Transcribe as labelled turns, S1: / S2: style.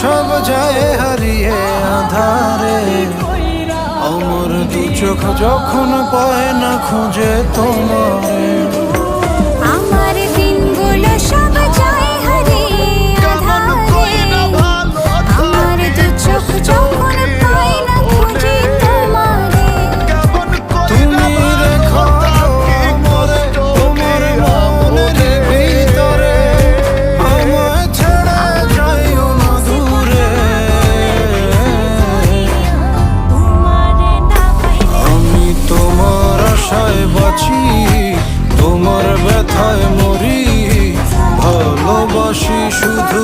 S1: সব যায় হারিয়ে আধারে, আমার দু চোখ যখন পায় না খুঁজে তোমারে।
S2: আমার দিনগুলো সব যায় হারিয়ে আঁধারে, আমার দু চোখ যখন পায় না খুঁজে তোমারে।
S1: তুমি রেখো আমারে তোমার মনের ভিতরে, আমায় ছেড়ে যাইও না দূরে। আমি তোমার আশায় বাঁচি, তোমার ব্যথায় মরি, ভালোবাসি শুধু